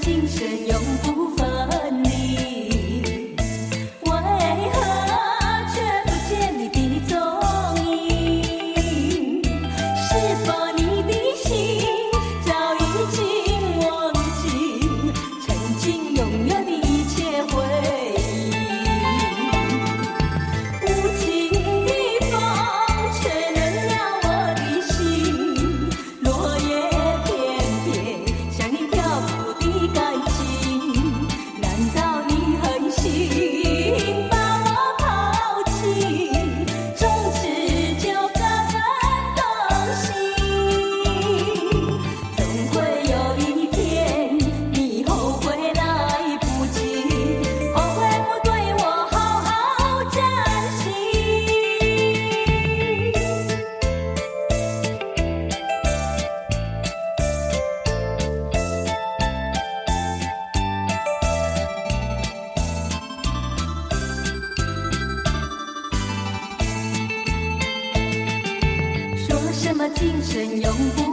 今生永不分离，为何却不见你的踪影？是否你的心早已经忘记曾经拥有的一切回忆？无情的风吹冷了我的心，落叶片片像你漂浮的感情。难道你狠心把我抛弃，从此就各分东西？总会有一天，你后悔来不及，后悔不对我好好珍惜。说什么今生永不